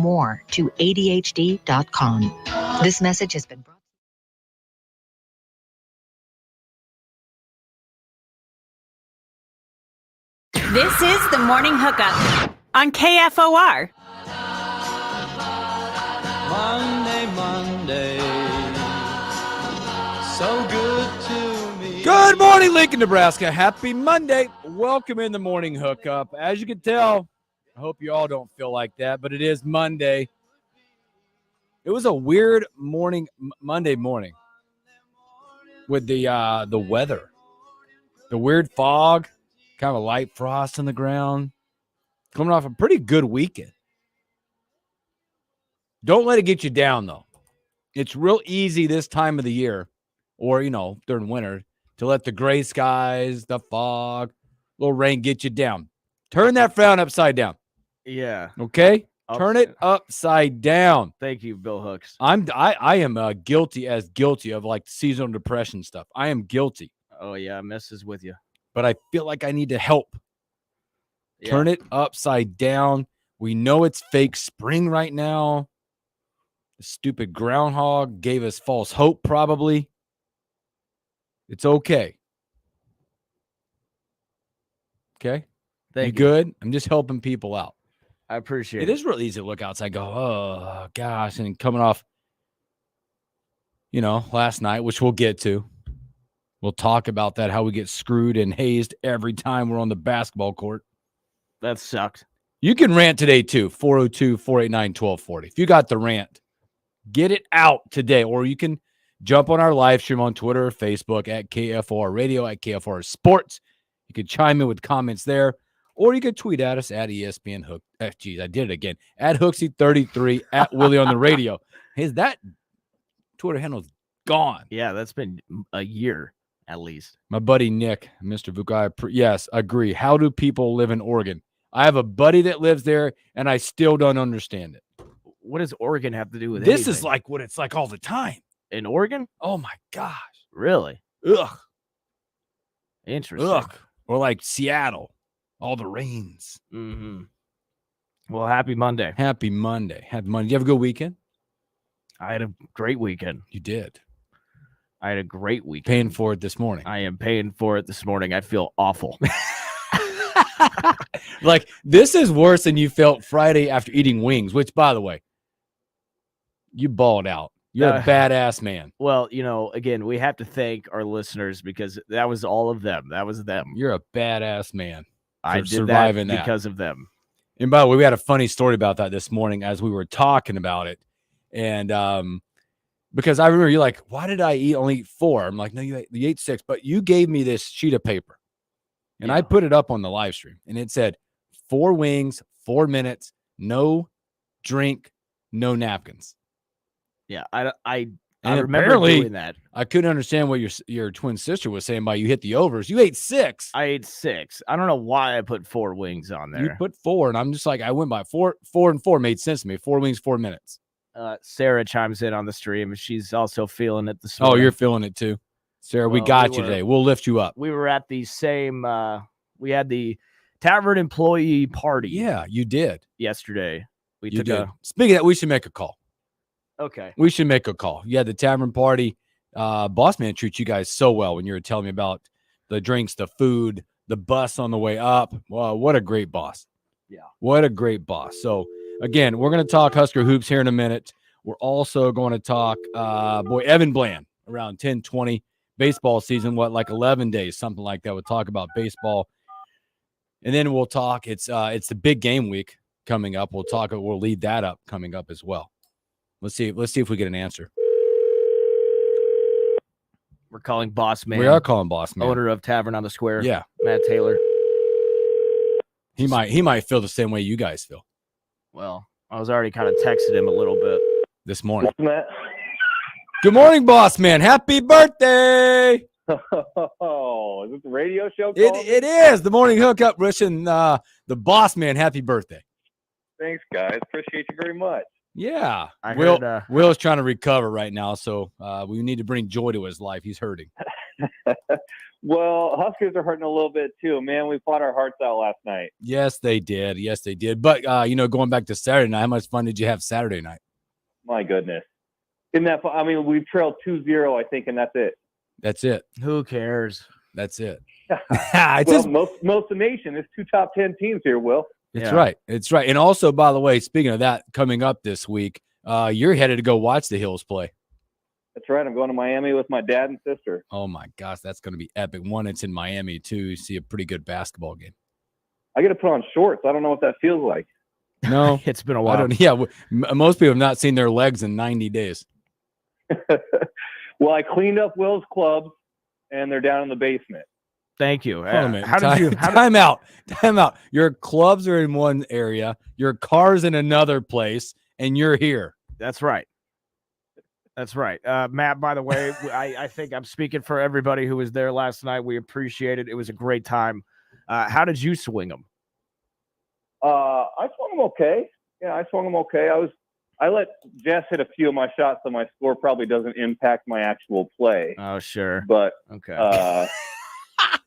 more to ADHD.com. This message has been brought. This is the Morning Hookup on KFOR. Monday, so good to me. Good morning, Lincoln, Nebraska. Happy Monday. Welcome in the Morning Hookup. As you can tell, I hope you all don't feel like that, but it is Monday. It was a weird morning, Monday morning, with the weather. The weird fog, kind of a light frost on the ground, coming off a pretty good weekend. Don't let it get you down, though. It's real easy this time of the year, or, during winter, to let the gray skies, the fog, little rain get you down. Turn that frown upside down. Yeah. Okay? Turn it upside down. Thank you, Bill Hooks. I am guilty of like seasonal depression stuff. I am guilty. Oh, yeah. Messes with you. But I feel like I need to help. Yeah. Turn it upside down. We know it's fake spring right now. The stupid groundhog gave us false hope, probably. It's okay. Okay? Thank you. Good? I'm just helping people out. I appreciate it. It is real easy to look outside and go, oh, gosh. And coming off, last night, which we'll get to. We'll talk about that, how we get screwed and hazed every time we're on the basketball court. That sucked. You can rant today, too. 402-489-1240. If you got the rant, get it out today. Or you can jump on our live stream on Twitter or Facebook at KFOR Radio, at KFOR Sports. You can chime in with comments there. Or you can tweet at us at ESPN Hook. I did it again. At Hooksy33, at Willie on the radio. Hey, that Twitter handle's gone. Yeah, that's been a year at least. My buddy Nick, Mr. Vukai, yes, agree. How do people live in Oregon? I have a buddy that lives there, and I still don't understand it. What does Oregon have to do with this? Anything? Is like what it's like all the time. In Oregon? Oh, my gosh. Really? Ugh. Interesting. Ugh. Or like Seattle. All the rains. Mm-hmm. Well, happy Monday. Happy Monday. Happy Monday. Did you have a good weekend? I had a great weekend. You did. I had a great weekend. Paying for it this morning. I am paying for it this morning. I feel awful. Like, this is worse than you felt Friday after eating wings, which, by the way, you balled out. You're a badass man. Well, again, we have to thank our listeners because that was all of them. That was them. You're a badass man. I did surviving that because of them. And by the way, we had a funny story about that this morning as we were talking about it. And because I remember you're like, why did I only eat 4? I'm like, no, you ate 6, but you gave me this sheet of paper. And I put it up on the live stream. And it said 4 wings, 4 minutes, no drink, no napkins. Yeah, I And remember apparently, doing that. I couldn't understand what your twin sister was saying by you hit the overs. You ate 6. I ate 6. I don't know why I put 4 wings on there. You put 4, and I'm just like, I went by 4 and 4 made sense to me. 4 wings, 4 minutes. Sarah chimes in on the stream. She's also feeling it this morning. Oh, you're feeling it too. Sarah, we got you today. We'll lift you up. We were at the same, we had the tavern employee party. Yeah, you did. Yesterday. Speaking of that, we should make a call. Okay. We should make a call. Yeah, the tavern party. Boss man treats you guys so well when you were telling me about the drinks, the food, the bus on the way up. Wow, what a great boss. Yeah. What a great boss. So, again, we're going to talk Husker hoops here in a minute. We're also going to talk, Evan Bland around 10:20. Baseball season, like 11 days, something like that. We'll talk about baseball. And then we'll talk. It's the big game week coming up. We'll lead that up coming up as well. Let's see if we get an answer. We're calling Boss Man. We are calling Boss Man. Owner of Tavern on the Square. Yeah. Matt Taylor. He might feel the same way you guys feel. Well, I was already kind of texted him a little bit this morning. Matt. Good morning, Boss Man. Happy birthday. Oh, is this a radio show? It is the Morning Hookup. Wishing the Boss Man happy birthday. Thanks, guys. Appreciate you very much. Yeah. I Will, heard, Will's trying to recover right now, so we need to bring joy to his life. He's hurting. Well, Huskers are hurting a little bit too. Man, we fought our hearts out last night. Yes, they did. Yes, they did. But, going back to Saturday night, how much fun did you have Saturday night? My goodness. Isn't that fun? I mean, we trailed 2-0, I think, and that's it. That's it. who cares? That's it. Most of the nation. There's 2 top 10 teams here, Will. It's right. It's right. And also, by the way, speaking of that, coming up this week, you're headed to go watch the Hills play. That's right. I'm going to Miami with my dad and sister. Oh, my gosh. That's going to be epic. One, it's in Miami, too. You see a pretty good basketball game. I got to put on shorts. I don't know what that feels like. No. It's been a I while. don't. Yeah. Most people have not seen their legs in 90 days. Well, I cleaned up Will's clubs, and they're down in the basement. Thank you. Hold on a minute. How did you? Time out. Time out. Your clubs are in one area, your car's in another place, and you're here. That's right. That's right. Matt, by the way, I think I'm speaking for everybody who was there last night. We appreciate it. It was a great time. How did you swing them? I swung them okay. Yeah, I swung them okay. I let Jess hit a few of my shots, so my score probably doesn't impact my actual play. Oh, sure. But Okay.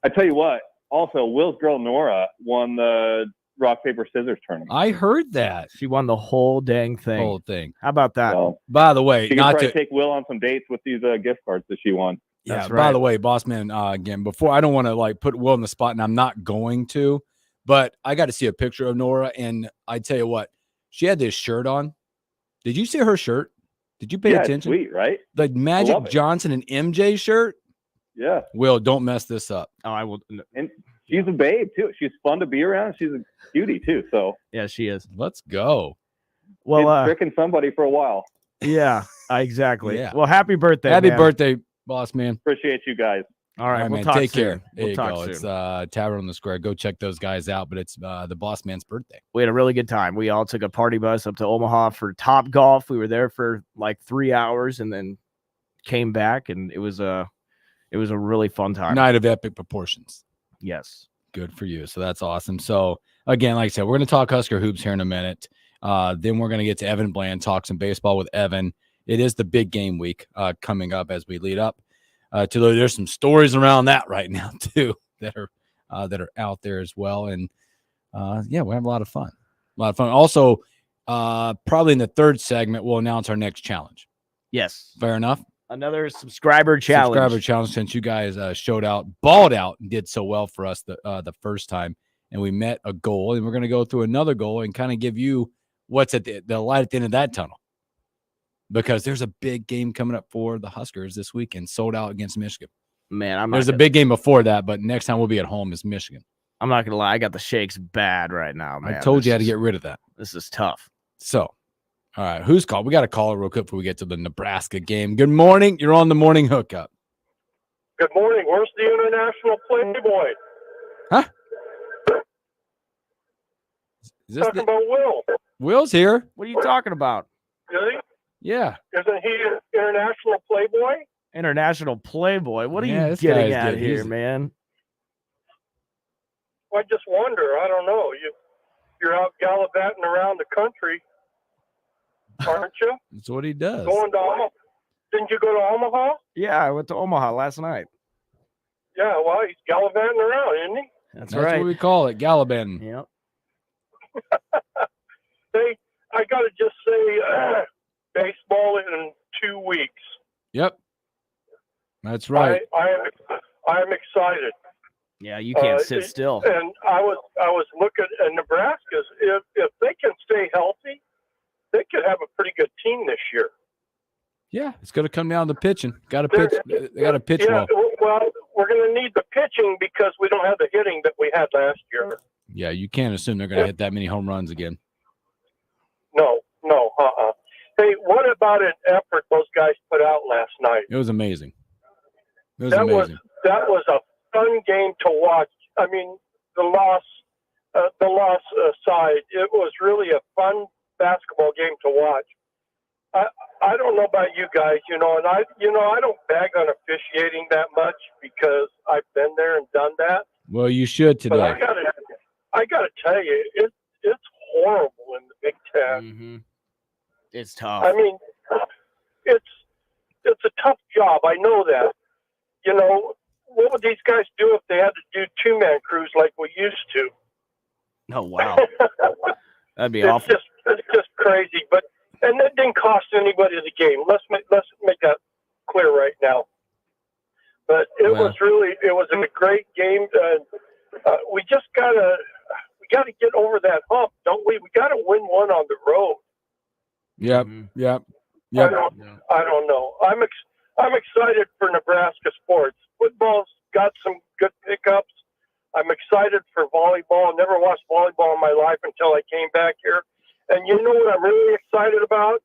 I tell you what. Also, Will's girl Nora won the rock paper scissors tournament. I heard that. She won the whole dang thing. Whole thing. How about that? So, By the way, she can not probably to take Will on some dates with these gift cards that she won. Yeah. That's By right. the way, boss man, again, before I don't want to like put Will in the spot, and I'm not going to, but I got to see a picture of Nora, and I tell you what, she had this shirt on. Did you see her shirt? Did you pay Yeah, attention? it's sweet, right? The love Magic it. Johnson and MJ shirt. Yeah, Will, don't mess this up. Oh, I will. and she's a babe too. She's fun to be around. She's a cutie too. So Yeah, she is. Let's go. Well, been tricking somebody for a while. yeah, exactly. Yeah. Well, happy birthday. Happy man. birthday, boss man. Appreciate you guys. All right, All right, we'll man. talk Take soon. care. There We'll you talk go. soon. It's Tavern on the Square. Go check those guys out. But it's the boss man's birthday. We had a really good time. We all took a party bus up to Omaha for Top Golf. We were there for like 3 hours and then came back, and it was a really fun time. Night of epic proportions. Yes. Good for you. So that's awesome. So again, like I said, we're going to talk Husker hoops here in a minute. Then we're going to get to Evan Bland, talk some baseball with Evan. It is the big game week coming up as we lead up to there's some stories around that right now too that are out there as well. And yeah, we have a lot of fun. Also, probably in the third segment, we'll announce our next challenge. Yes. Fair enough. Another subscriber challenge. Subscriber challenge, since you guys showed out, balled out, and did so well for us the first time, and we met a goal, and we're going to go through another goal and kind of give you what's at the light at the end of that tunnel, because there's a big game coming up for the Huskers this weekend, sold out against Michigan. Man, There's a big game before that, but next time we'll be at home is Michigan. I'm not gonna lie, I got the shakes bad right now, man. I told you how to get rid of that. This is tough. So, all right, who's called? We got to call it real quick before we get to the Nebraska game. Good morning. You're on the morning hookup. Good morning. Where's the International Playboy? Huh? Is this Talking about Will. Will's here? What are you talking about? Really? Yeah. Isn't he an International Playboy? International Playboy. What are Yeah, you this getting guy's at good. here, He's- man? I just wonder. I don't know. You're out gallivanting around the country, aren't you? That's what he does. Going to Omaha. Didn't you go to Omaha? Yeah, I went to Omaha last night. Yeah, well, he's gallivanting around, isn't he? That's That's right. what we call it, Gallabin. Yep. Hey, I got to just say, baseball in 2 weeks. Yep. That's right. I am excited. Yeah, you can't sit still. And I was looking at Nebraska's. If they can stay healthy, they could have a pretty good team this year. Yeah, it's going to come down to pitching. Got to pitch. They got to pitch Yeah, well. well, we're going to need the pitching because we don't have the hitting that we had last year. Yeah, you can't assume they're going to hit that many home runs again. No. Hey, what about an effort those guys put out last night? It was amazing. It was That amazing. that was a fun game to watch. I mean, the loss aside, it was really a fun basketball game to watch. I don't know about you guys, and I don't bag on officiating that much because I've been there and done that. Well, you should But today. I gotta tell you, it's horrible in the Big Ten. Mm-hmm. It's tough. I mean, it's a tough job. I know that. You know, what would these guys do if they had to do 2-man crews like we used to? Oh wow, that'd be It's awful. it's just crazy. But and that didn't cost anybody the game. Let's make that clear right now. But it was a great game. We just gotta get over that hump, don't we? We gotta win one on the road. Yep. Mhm. Yep. I Yep. don't know. I'm excited for Nebraska sports. Football's got some good pickups. I'm excited for volleyball. Never watched volleyball in my life until I came back here. And you know what I'm really excited about?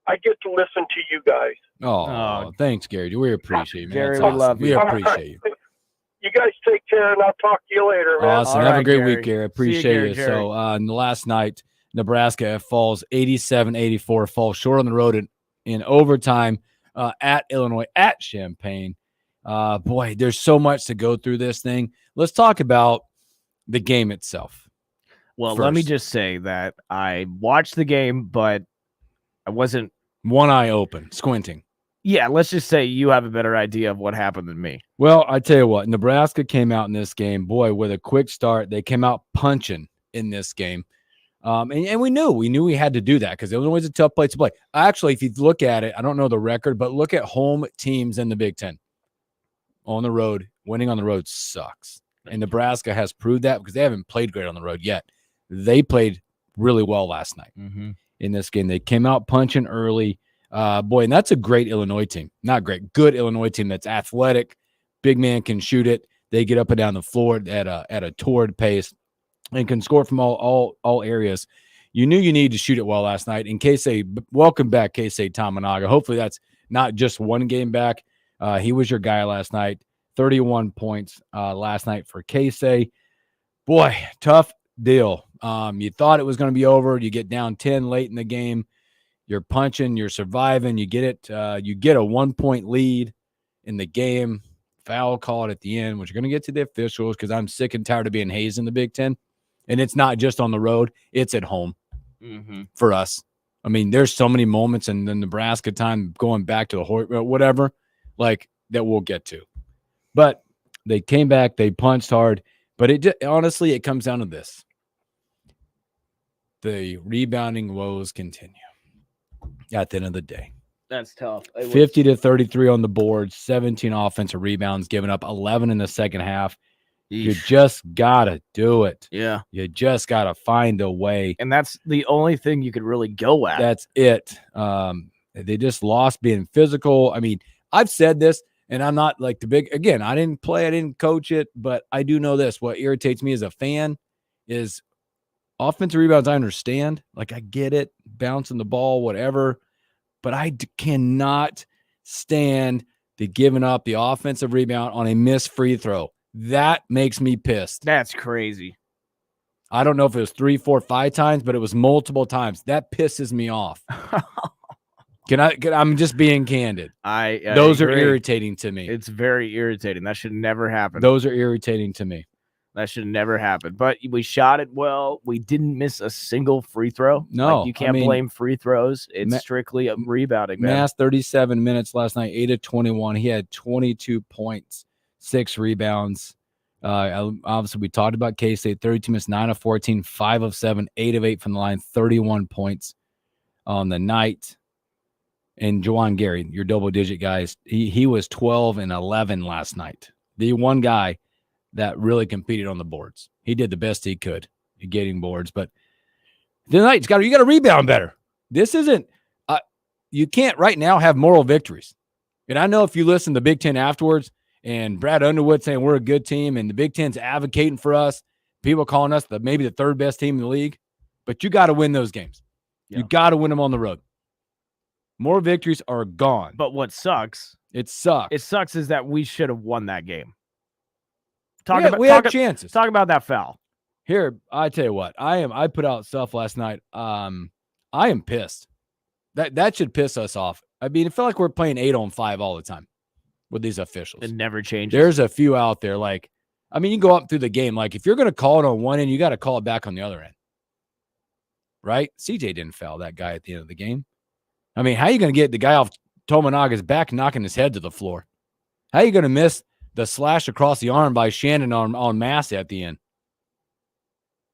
I get to listen to you guys. Oh, thanks, Gary. We appreciate you, man. Gary, That's we awesome. love We you. appreciate you. You guys take care, and I'll talk to you later, man. Awesome. All Have a right, great Gary. week, Gary. See you, Appreciate Gary, you. Jerry. So last night, Nebraska falls 87-84, falls short on the road in overtime at Illinois, at Champaign. Boy, there's so much to go through this thing. Let's talk about the game itself. Well, let me first. just say that I watched the game, but I wasn't. One eye open, squinting. Yeah, let's just say you have a better idea of what happened than me. Well, I tell you what, Nebraska came out in this game, boy, with a quick start. They came out punching in this game. And we knew we had to do that because Illinois is a tough place to play. Actually, if you look at it, I don't know the record, but look at home teams in the Big Ten. On the road, winning on the road sucks. And Nebraska has proved that because they haven't played great on the road yet. They played really well last night in this game. They came out punching early. Boy, and that's a great Illinois team. Not great, good Illinois team that's athletic. Big man can shoot it. They get up and down the floor at a torrid pace and can score from all areas. You knew you needed to shoot it well last night. And Keisei, welcome back, Keisei Tamanaga. Hopefully that's not just one game back. He was your guy last night. 31 points last night for Keisei. Boy, tough deal. You thought it was going to be over. You get down 10 late in the game. You're punching. You're surviving. You get it. You get a 1-point lead in the game. Foul called at the end, which you're going to get to the officials because I'm sick and tired of being hazed in the Big Ten. And it's not just on the road. It's at home for us. I mean, there's so many moments in the Nebraska time going back to the whatever, like that we'll get to. But they came back. They punched hard. But honestly, it comes down to this. The rebounding woes continue at the end of the day. That's tough. 50-33 on the board, 17 offensive rebounds, giving up 11 in the second half. You just got to do it. Yeah. You just got to find a way. And that's the only thing you could really go at. That's it. They just lost being physical. I mean, I've said this, and I'm not like again, I didn't play, I didn't coach it, but I do know this. What irritates me as a fan is offensive rebounds. I understand. Like, I get it, bouncing the ball, whatever. But I cannot stand the giving up the offensive rebound on a missed free throw. That makes me pissed. That's crazy. I don't know if it was 3, 4, 5 times, but it was multiple times. That pisses me off. I'm just being candid. I Those agree. are irritating to me. It's very irritating. That should never happen. Those are irritating to me. That should never happen. But we shot it well. We didn't miss a single free throw. No, Like, you can't blame free throws. It's strictly a rebounding. Man. Mass 37 minutes last night, 8 of 21. He had 22 points, 6 rebounds. Obviously, we talked about K-State. 32 minutes, 9 of 14, 5 of 7, 8 of 8 from the line, 31 points on the night. And Juwan Gary, your double-digit guys, he was 12 and 11 last night. The one guy that really competed on the boards. He did the best he could getting boards, but tonight you got to rebound better. This isn't you can't right now have moral victories. And I know if you listen to Big Ten afterwards and Brad Underwood saying we're a good team and the Big Ten's advocating for us, people calling us maybe the third best team in the league, but you got to win those games. Yeah. You got to win them on the road. More victories are gone. But what sucks? It sucks. It sucks is that we should have won that game. We had chances. Talk about that foul. Here, I tell you what, I put out stuff last night. I am pissed. That should piss us off. I mean, it felt like we're playing 8-on-5 all the time with these officials. It never changes. There's a few out there like, I mean, you go up through the game. Like, if you're going to call it on one end, you got to call it back on the other end. Right? CJ didn't foul that guy at the end of the game. I mean, how are you going to get the guy off Tominaga's back knocking his head to the floor? How are you going to miss the slash across the arm by Shannon on Massey at the end?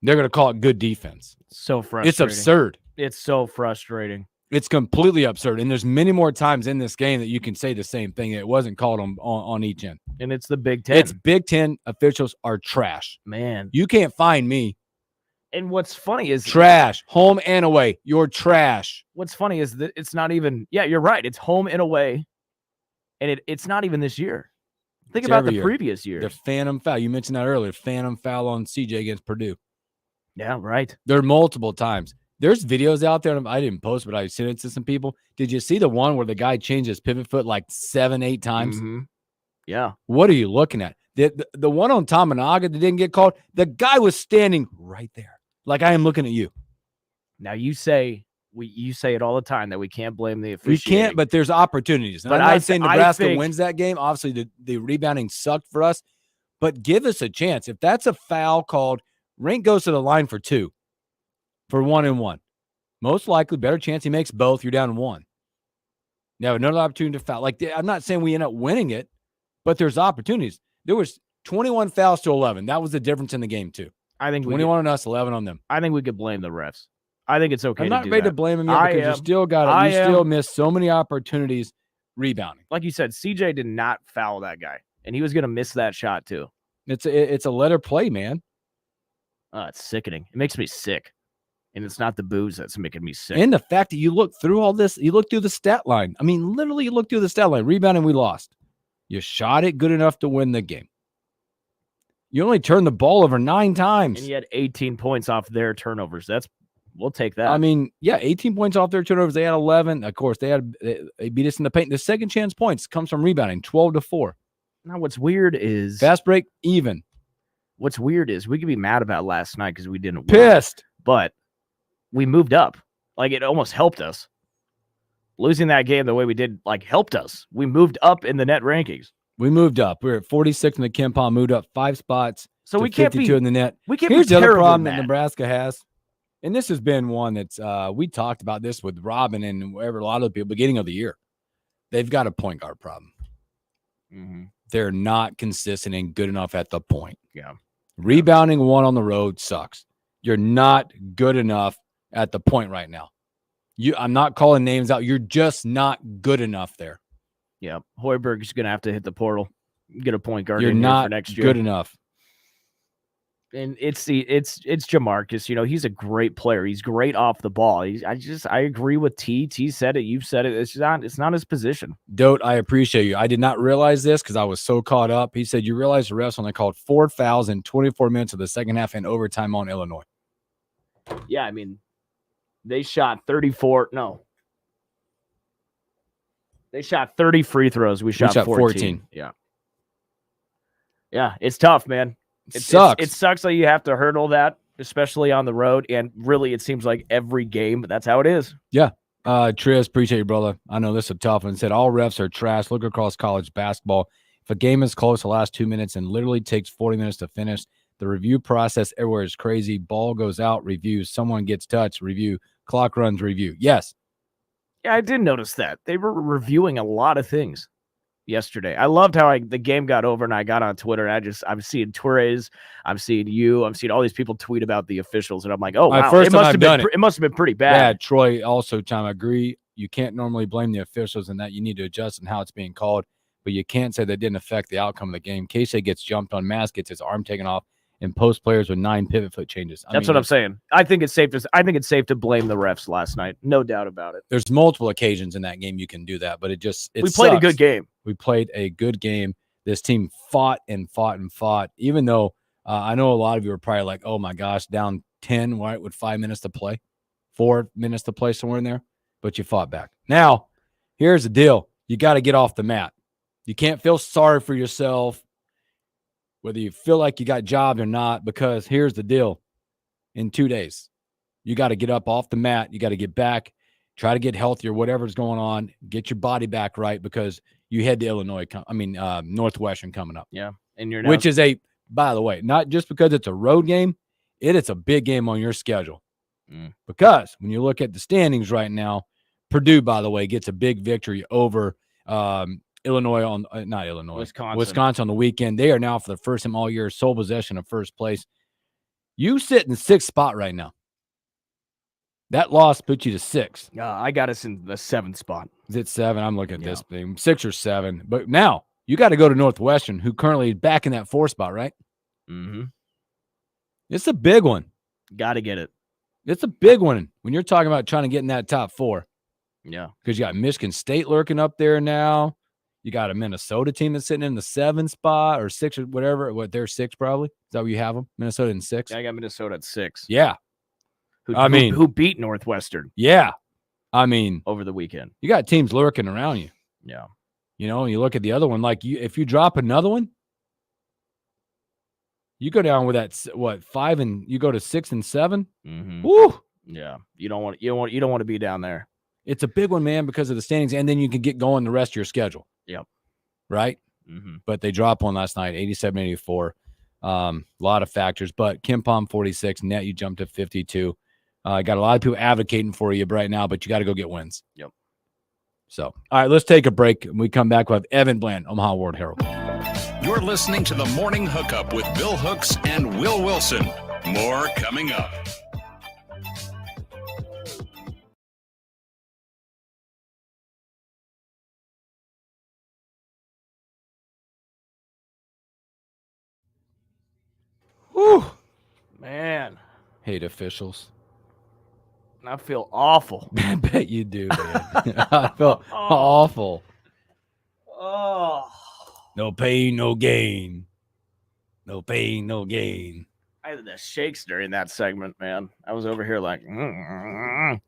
They're going to call it good defense. So frustrating. It's absurd. It's so frustrating. It's completely absurd. And there's many more times in this game that you can say the same thing. It wasn't called on each end. And it's the Big Ten. It's Big Ten officials are trash. Man. You can't find me. And what's funny is trash. Home and away. You're trash. What's funny is that it's not even, yeah, you're right. It's home and away. And it's not even this year. Think about the previous year. The phantom foul. You mentioned that earlier. Phantom foul on CJ against Purdue. Yeah, right. There are multiple times. There's videos out there. I didn't post, but I sent it to some people. Did you see the one where the guy changed his pivot foot like 7-8 times? Mm-hmm. Yeah. What are you looking at? The one on Tominaga that didn't get called, the guy was standing right there. Like I am looking at you. Now you say it all the time that we can't blame the officiating. We can't, but there's opportunities. And but I'm not saying Nebraska think, wins that game. Obviously, the rebounding sucked for us, but give us a chance. If that's a foul called, Rink goes to the line for 2, for 1-and-1. Most likely, better chance he makes both. You're down 1. You have another opportunity to foul. Like I'm not saying we end up winning it, but there's opportunities. There was 21 fouls to 11. That was the difference in the game too. I think 21 on us, 11 on them. I think we could blame the refs. I think it's okay. I'm not ready to blame them yet because you still got it. You still missed so many opportunities rebounding. Like you said, CJ did not foul that guy, and he was going to miss that shot too. It's a letter play, man. It's sickening. It makes me sick, and it's not the booze that's making me sick. And the fact that you look through all this, you look through the stat line. I mean, literally, you look through the stat line. Rebounding, we lost. You shot it good enough to win the game. You only turned the ball over 9 times. And you had 18 points off their turnovers. We'll take that. I mean, yeah, 18 points off their turnovers. They had 11. Of course, they beat us in the paint. The second chance points comes from rebounding, 12-4. Now, what's weird is fast break, even. What's weird is we could be mad about last night because we didn't win. Pissed. But we moved up. Like, it almost helped us. Losing that game the way we did, helped us. We moved up in the net rankings. We moved up. We were at 46 in the KenPom, moved up 5 spots. So we can't 52 in the net. We can't Here's be the other problem mad. that Nebraska has, and this has been one that's we talked about this with Robin and wherever a lot of the people beginning of the year. They've got a point guard problem. Mm-hmm. They're not consistent and good enough at the point. Yeah, rebounding 1 on the road sucks. You're not good enough at the point right now. I'm not calling names out. You're just not good enough there. Yeah, Hoiberg's going to have to hit the portal, get a point guard. You're not for next year. Good enough. And it's Jamarcus. He's a great player. He's great off the ball. I agree with T. T said it. You've said it. It's not his position. Dote, I appreciate you. I did not realize this because I was so caught up. He said you realize the refs only called 4 fouls in 24 minutes of the second half and overtime on Illinois. Yeah, I mean, they shot 34. No. They shot 30 free throws. We shot 14. Yeah. Yeah, it's tough, man. It sucks. It sucks that you have to hurdle that, especially on the road. And really, it seems like every game, that's how it is. Yeah. Triz, appreciate you, brother. I know this is a tough one. Said all refs are trash. Look across college basketball. If a game is close the last 2 minutes and literally takes 40 minutes to finish, the review process everywhere is crazy. Ball goes out, review. Someone gets touched, review. Clock runs, review. Yes. Yeah, I did notice that. They were reviewing a lot of things yesterday. I loved how the game got over and I got on Twitter and I'm seeing Torres, I'm seeing you, I'm seeing all these people tweet about the officials and I'm like, oh, wow, it must have been pretty bad. Yeah, Troy also, Tom, I agree. You can't normally blame the officials in that. You need to adjust in how it's being called, but you can't say that didn't affect the outcome of the game. Casey gets jumped on, Mass gets his arm taken off, and post players with 9 pivot foot changes. That's what I'm saying. I think it's safe to blame the refs last night. No doubt about it. There's multiple occasions in that game you can do that, but we played a good game. We played a good game. This team fought and fought and fought, even though I know a lot of you are probably like, oh my gosh, down 10, right, with 5 minutes to play, 4 minutes to play, somewhere in there, but you fought back. Now, here's the deal. You got to get off the mat. You can't feel sorry for yourself, whether you feel like you got jobbed or not, because here's the deal. In 2 days, you got to get up off the mat. You got to get back, try to get healthier, whatever's going on, get your body back right, because you head to Illinois, Northwestern coming up. Yeah. And which is by the way, not just because it's a road game, it's a big game on your schedule. Because when you look at the standings right now, Purdue, by the way, gets a big victory over Illinois on not Illinois, Wisconsin on the weekend. They are now for the first time all year sole possession of first place. You sit in 6th spot right now. That loss puts you to 6th. I got us in the 7th spot. Is it 7? I'm looking at this thing. 6 or 7. But now you got to go to Northwestern, who currently is back in that 4th spot, right? Mm-hmm. It's a big one. Got to get it. It's a big one when you're talking about trying to get in that top 4. Yeah. Because you got Michigan State lurking up there now. You got a Minnesota team that's sitting in the 7th spot or 6 or whatever. What, they're 6 probably? Is that where you have them? Minnesota in 6? Yeah, I got Minnesota at 6. Yeah. Who beat Northwestern? Yeah. I mean, over the weekend. You got teams lurking around you. Yeah. You know, and you look at the other one, like if you drop another one, you go down with that 5 and you go to 6 and 7. Mm-hmm. Woo! Yeah. You don't want to be down there. It's a big one, man, because of the standings, and then you can get going the rest of your schedule. Yep. Right? Mm-hmm. But they dropped one last night, 87-84. A lot of factors, but Kimpom 46, net you jumped to 52. Got a lot of people advocating for you right now, but you got to go get wins. Yep. So, all right, let's take a break. When we come back, we'll have Evan Bland, Omaha World Herald. You're listening to the Morning Hookup with Bill Hooks and Will Wilson. More coming up. Whew. Man. Hate officials. I feel awful. I bet you do, man. I feel awful. Oh. No pain, no gain. No pain, no gain. I had the shakes during that segment, man. I was over here like, You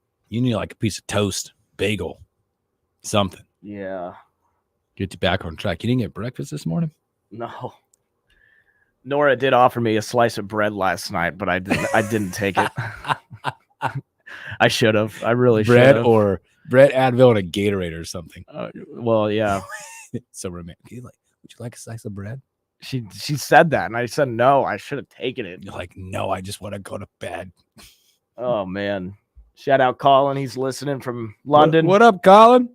need like a piece of toast, bagel, something. Yeah. Get you back on track. You didn't get breakfast this morning? No. Nora did offer me a slice of bread last night, but I didn't take it. I should have. I really should have. Bread, Advil, and a Gatorade or something. Well, yeah. So romantic. Would you like a slice of bread? She said that, and I said no. I should have taken it. You're like, no, I just want to go to bed. Oh man! Shout out Colin. He's listening from London. What up, Colin?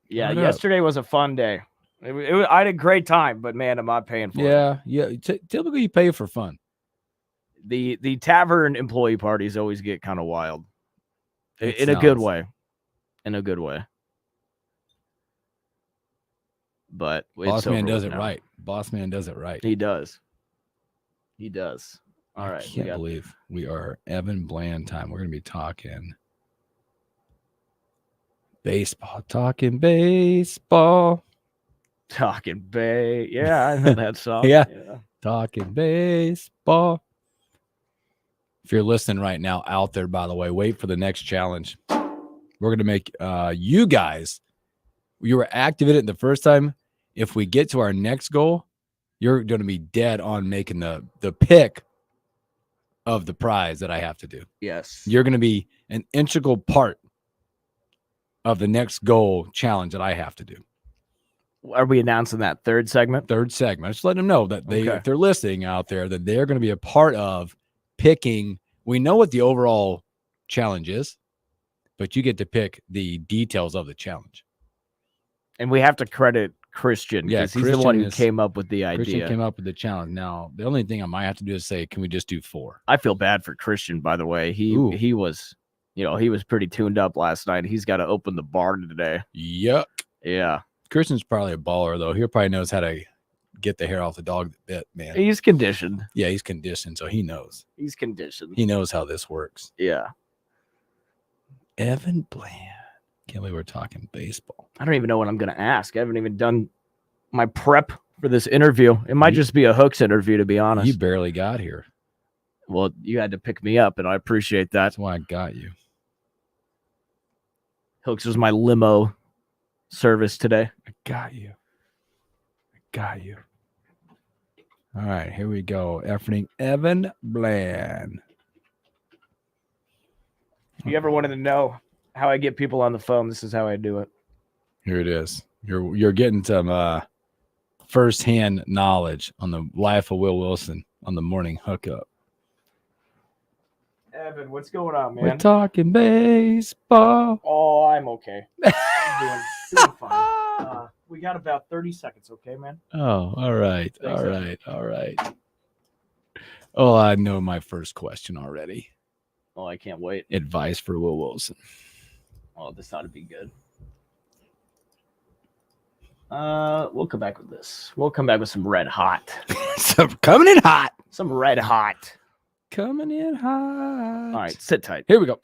Yeah, yesterday was a fun day. I had a great time, but man, am I paying for it? Yeah. Typically, you pay for fun. The tavern employee parties always get kind of wild, in a good way. In a good way. But Boss man does it right. Boss man does it right. He does. All right. I can't believe we are Evan Bland time. We're going to be talking baseball. Talking baseball. Talking Bay. Yeah, I know that song. Yeah. Talking baseball. If you're listening right now out there, by the way, wait for the next challenge. We're going to make you guys, you were activated the first time. If we get to our next goal, you're going to be dead on making the pick of the prize that I have to do. Yes. You're going to be an integral part of the next goal challenge that I have to do. Are we announcing that third segment? Third segment. Just letting them know that if they're listening out there, that they're going to be a part of picking. We know what the overall challenge is, but you get to pick the details of the challenge. And we have to credit Christian because he's the one who came up with the idea. Christian came up with the challenge. Now, the only thing I might have to do is say, can we just do 4? I feel bad for Christian, by the way. He was, he was pretty tuned up last night. He's got to open the bar today. Yuck. Yeah. Christian's probably a baller, though. He probably knows how to get the hair off the dog bit, man. He's conditioned. Yeah, he's conditioned, so he knows. He's conditioned. He knows how this works. Yeah. Evan Bland. Can't believe we're talking baseball. I don't even know what I'm going to ask. I haven't even done my prep for this interview. It might just be a Hooks interview, to be honest. You barely got here. Well, you had to pick me up, and I appreciate that. That's why I got you. Hooks was my limo service today. I got you. All right, here we go. Efforting Evan Bland. If you ever wanted to know how I get people on the phone, this is how I do it. Here it is. You're getting some firsthand knowledge on the life of Will Wilson on the Morning Hookup. Evan, what's going on, man? We're talking baseball. Oh, I'm okay. I'm doing fine. We got about 30 seconds, okay, man? Oh, all right. Thanks, All Evan. right. All right. Oh, I know my first question already. Oh, I can't wait. Advice for Will Wilson. Oh, this ought to be good. We'll come back with this. We'll come back with some red hot. So coming in hot. Some red hot. Coming in hot. All right, sit tight. Here we go.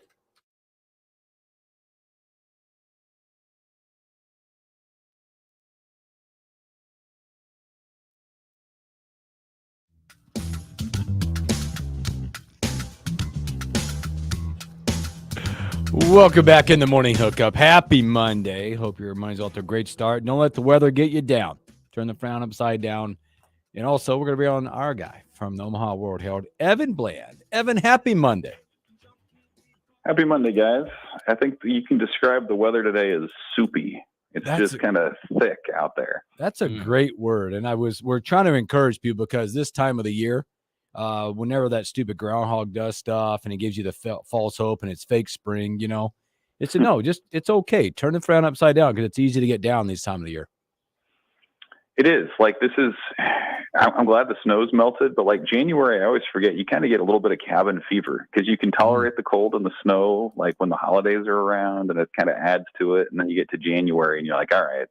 Welcome back in the morning hookup. Happy Monday. Hope your Monday's off to a great start. Don't let the weather get you down. Turn the frown upside down. And also, we're going to be on our guy from the Omaha World Herald, Evan Bland. Evan, happy Monday. Happy Monday, guys. I think you can describe the weather today as soupy. It's just kind of thick out there. That's a great word. And we're trying to encourage people because this time of the year, whenever that stupid groundhog does stuff and it gives you the false hope and it's fake spring, it's it's okay. Turn the frown upside down because it's easy to get down this time of the year. It is. I'm glad the snow's melted, but like January, I always forget, you kind of get a little bit of cabin fever because you can tolerate the cold and the snow, like when the holidays are around, and it kind of adds to it. And then you get to January and you're like, all right,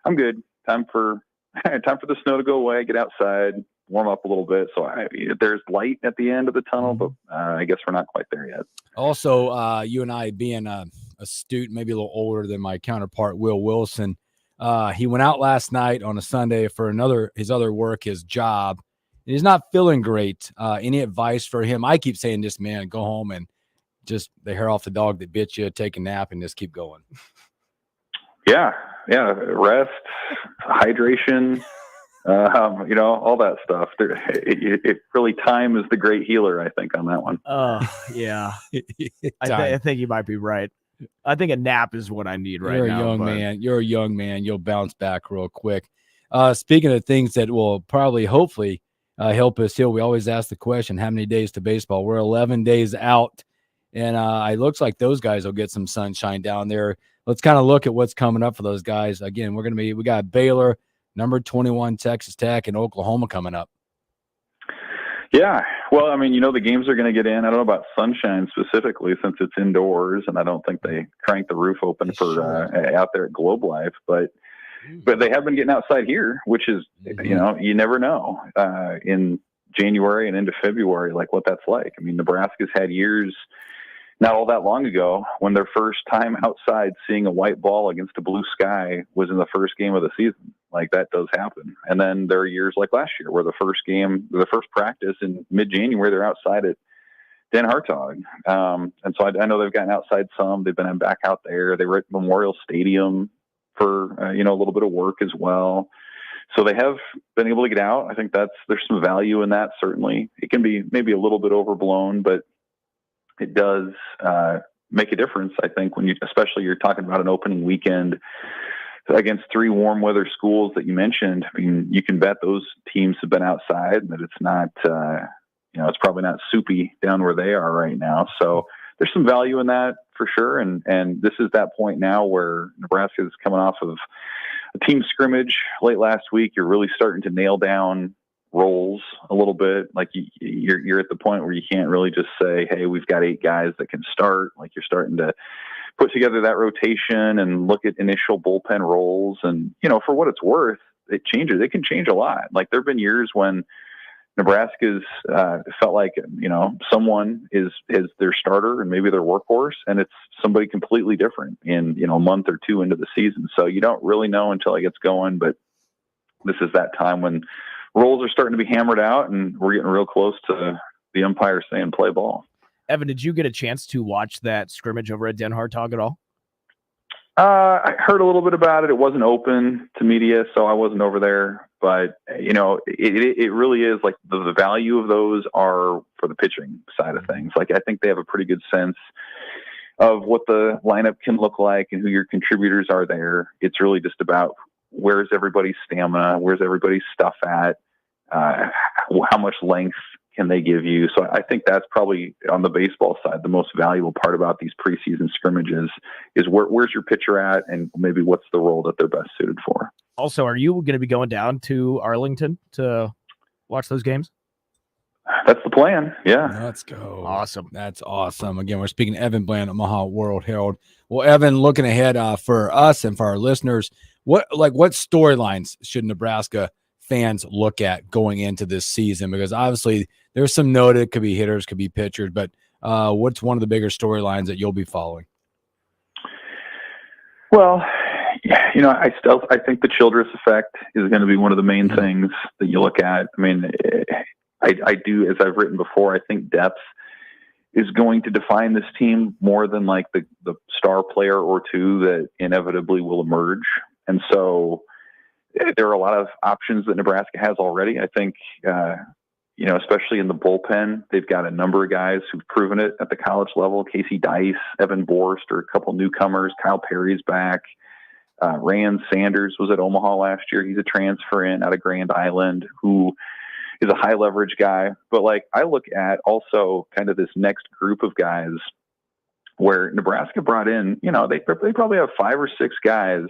I'm good. Time for the snow to go away, get outside, warm up a little bit. So there's light at the end of the tunnel, but I guess we're not quite there yet. Also, you and I being astute, maybe a little older than my counterpart, Will Wilson, he went out last night on a Sunday for his other work, his job. And he's not feeling great. Any advice for him? I keep saying this, man, go home and just the hair off the dog that bit you, take a nap and just keep going. Yeah. Rest, hydration, all that stuff. It really, time is the great healer, I think, on that one. Yeah. I think you might be right. I think a nap is what I need right now. You're a young man. You'll bounce back real quick. Speaking of things that will probably, hopefully, help us heal, we always ask the question, how many days to baseball? We're 11 days out, and it looks like those guys will get some sunshine down there. Let's kind of look at what's coming up for those guys. Again, we got Baylor, number 21, Texas Tech, and Oklahoma coming up. Yeah. Well, the games are going to get in. I don't know about sunshine specifically since it's indoors, and I don't think they crank the roof open for out there at Globe Life, but they have been getting outside here, which is, you never know in January and into February, like what that's like. Nebraska's had years not all that long ago when their first time outside seeing a white ball against a blue sky was in the first game of the season. Like that does happen. And then there are years like last year where the first practice in mid-January, they're outside at Dan Hartog. And so I know they've gotten outside some. They've been back out there. They were at Memorial Stadium for, a little bit of work as well. So they have been able to get out. I think there's some value in that, certainly. It can be maybe a little bit overblown, but it does make a difference, I think, when especially you're talking about an opening weekend against three warm weather schools that you mentioned. You can bet those teams have been outside and that it's not, it's probably not soupy down where they are right now. So there's some value in that for sure. And this is that point now where Nebraska is coming off of a team scrimmage late last week. You're really starting to nail down roles a little bit. Like you're at the point where you can't really just say, hey, we've got 8 guys that can start. Like you're starting to put together that rotation and look at initial bullpen roles. And, for what it's worth, it changes. It can change a lot. Like there've been years when Nebraska's felt like, someone is their starter and maybe their workhorse, and it's somebody completely different in, a month or two into the season. So you don't really know until it gets going, but this is that time when roles are starting to be hammered out and we're getting real close to the umpire saying play ball. Evan, did you get a chance to watch that scrimmage over at Den Hartog at all? I heard a little bit about it. It wasn't open to media, so I wasn't over there. But, it really is like the value of those are for the pitching side of things. Like I think they have a pretty good sense of what the lineup can look like and who your contributors are there. It's really just about where's everybody's stamina, where's everybody's stuff at, how much length can they give you? So I think that's probably on the baseball side, the most valuable part about these preseason scrimmages is where's your pitcher at, and maybe what's the role that they're best suited for. Also, are you going to be going down to Arlington to watch those games? That's the plan. Yeah. Let's go. Awesome. That's awesome. Again, we're speaking to Evan Bland, Omaha World Herald. Well, Evan, looking ahead for us and for our listeners, what storylines should Nebraska fans look at going into this season? Because obviously there's some noted, could be hitters, could be pitchers, but what's one of the bigger storylines that you'll be following? Well, I think the Childress effect is going to be one of the main things that you look at. I mean, I do, as I've written before, I think depth is going to define this team more than like the star player or two that inevitably will emerge. And so there are a lot of options that Nebraska has already. I think, especially in the bullpen, they've got a number of guys who've proven it at the college level. Casey Dice, Evan Borst are a couple newcomers. Kyle Perry's back. Rand Sanders was at Omaha last year. He's a transfer in out of Grand Island who is a high leverage guy. But like I look at also kind of this next group of guys where Nebraska brought in, they probably have 5 or 6 guys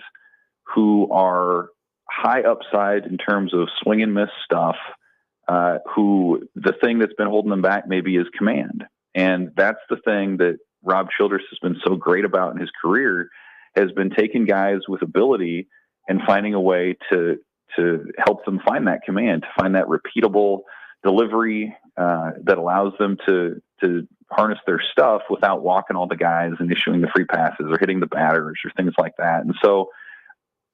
who are high upside in terms of swing and miss stuff, who the thing that's been holding them back maybe is command. And that's the thing that Rob Childress has been so great about in his career, has been taking guys with ability and finding a way to help them find that command, to find that repeatable delivery that allows them to harness their stuff without walking all the guys and issuing the free passes or hitting the batters or things like that. And so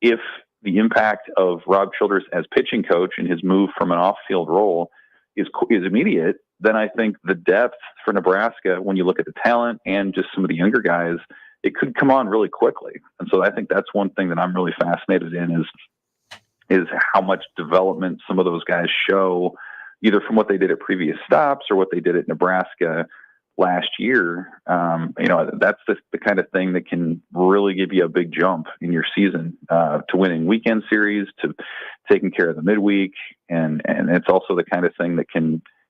if the impact of Rob Childress as pitching coach and his move from an off-field role is immediate, then I think the depth for Nebraska, when you look at the talent and just some of the younger guys, it could come on really quickly. And so I think that's one thing that I'm really fascinated in is how much development some of those guys show, either from what they did at previous stops or what they did at Nebraska last year. That's the kind of thing that can really give you a big jump in your season, to winning weekend series, to taking care of the midweek. And it's also the kind of thing that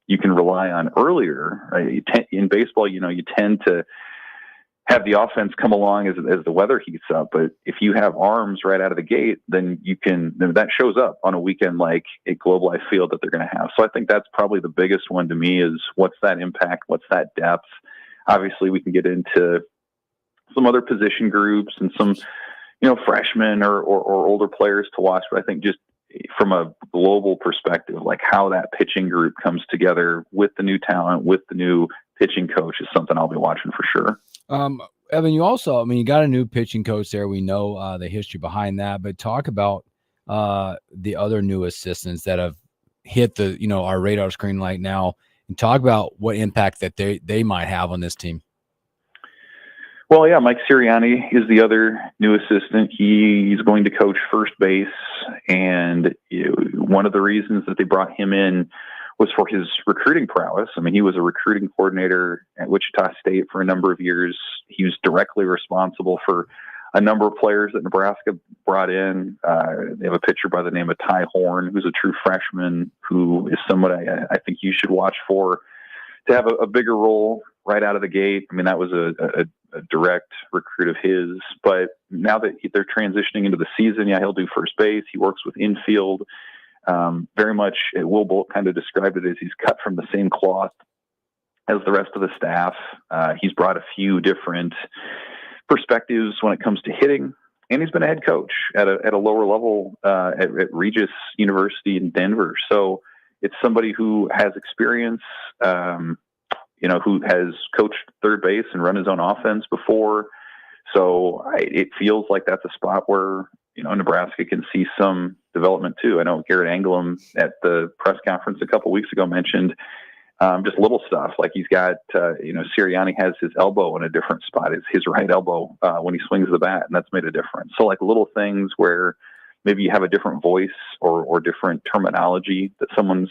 you can rely on earlier, right? In baseball, you tend to have the offense come along as the weather heats up. But if you have arms right out of the gate, then that shows up on a weekend like a Globe Life Field that they're going to have. So I think that's probably the biggest one to me is what's that impact? What's that depth? Obviously we can get into some other position groups and some, freshmen or older players to watch. But I think just from a global perspective, like how that pitching group comes together with the new talent, with the new pitching coach is something I'll be watching for sure. Evan, you got a new pitching coach there. We know the history behind that, but talk about the other new assistants that have hit our radar screen right now, and talk about what impact that they might have on this team. Well, yeah, Mike Sirianni is the other new assistant. He's going to coach first base, and one of the reasons that they brought him in was for his recruiting prowess. I mean, he was a recruiting coordinator at Wichita State for a number of years. He was directly responsible for a number of players that Nebraska brought in. They have a pitcher by the name of Ty Horn, who's a true freshman, who is someone I think you should watch for to have a bigger role right out of the gate. I mean, that was a direct recruit of his. But now that they're transitioning into the season, he'll do first base. He works with infield. Very much, Will Bolt kind of described it as he's cut from the same cloth as the rest of the staff. He's brought a few different perspectives when it comes to hitting, and he's been a head coach at a lower level at Regis University in Denver. So it's somebody who has experience, who has coached third base and run his own offense before. So it feels like that's a spot where Nebraska can see some development too. I know Garrett Anglem at the press conference a couple weeks ago mentioned just little stuff like he's got, Sirianni has his elbow in a different spot. It's his right elbow when he swings the bat, and that's made a difference. So like little things where maybe you have a different voice or different terminology that someone's,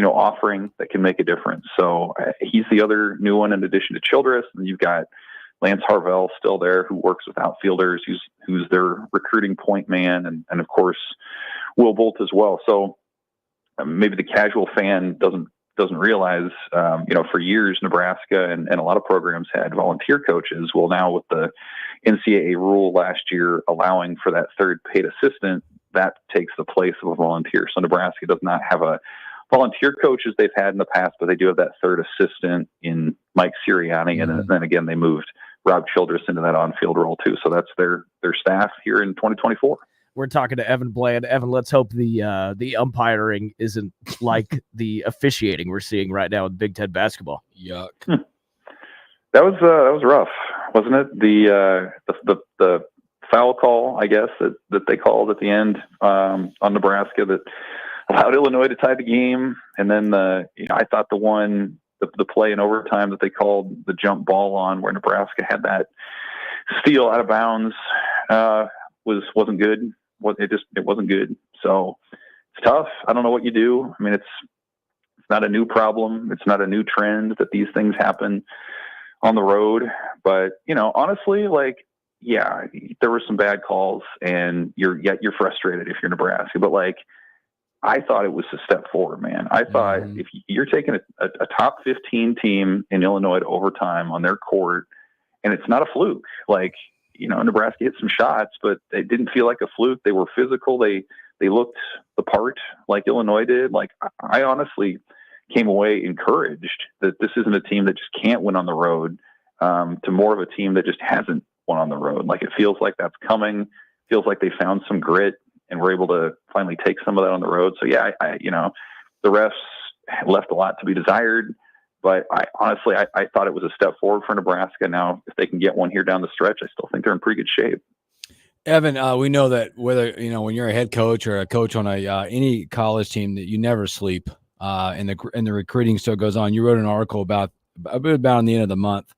offering that can make a difference. So he's the other new one in addition to Childress. And you've got Lance Harvell still there, who works with outfielders, who's their recruiting point man, and of course Will Bolt as well. So maybe the casual fan doesn't doesn't realize, for years, Nebraska and a lot of programs had volunteer coaches. Well, now with the NCAA rule last year allowing for that third paid assistant, that takes the place of a volunteer. So Nebraska does not have a volunteer coach as they've had in the past, but they do have that third assistant in Mike Sirianni. Mm-hmm. And then again, they moved Rob Childress into that on-field role too. So that's their staff here in 2024. We're talking to Evan Bland. Evan, let's hope the umpiring isn't like the officiating we're seeing right now in Big Ten basketball. Yuck. That was rough, wasn't it? The foul call, I guess, that they called at the end on Nebraska that allowed Illinois to tie the game, and then I thought the play in overtime that they called the jump ball on, where Nebraska had that steal out of bounds, wasn't good. It wasn't good. So it's tough. I don't know what you do. I mean, it's not a new problem. It's not a new trend that these things happen on the road. But honestly, there were some bad calls, and you're frustrated if you're Nebraska. But I thought it was a step forward, man. I thought if you're taking a top 15 team in Illinois to overtime on their court, and it's not a fluke, Nebraska hit some shots, but it didn't feel like a fluke. They were physical. They looked the part like Illinois did. I honestly came away encouraged that this isn't a team that just can't win on the road, to more of a team that just hasn't won on the road. It feels like that's coming. Feels like they found some grit and were able to finally take some of that on the road. So yeah, the refs left a lot to be desired, but I thought it was a step forward for Nebraska. Now, if they can get one here down the stretch, I still think they're in pretty good shape. Evan, we know that whether, when you're a head coach or a coach on any college team, that you never sleep, and the recruiting still goes on. You wrote an article about in the end of the month.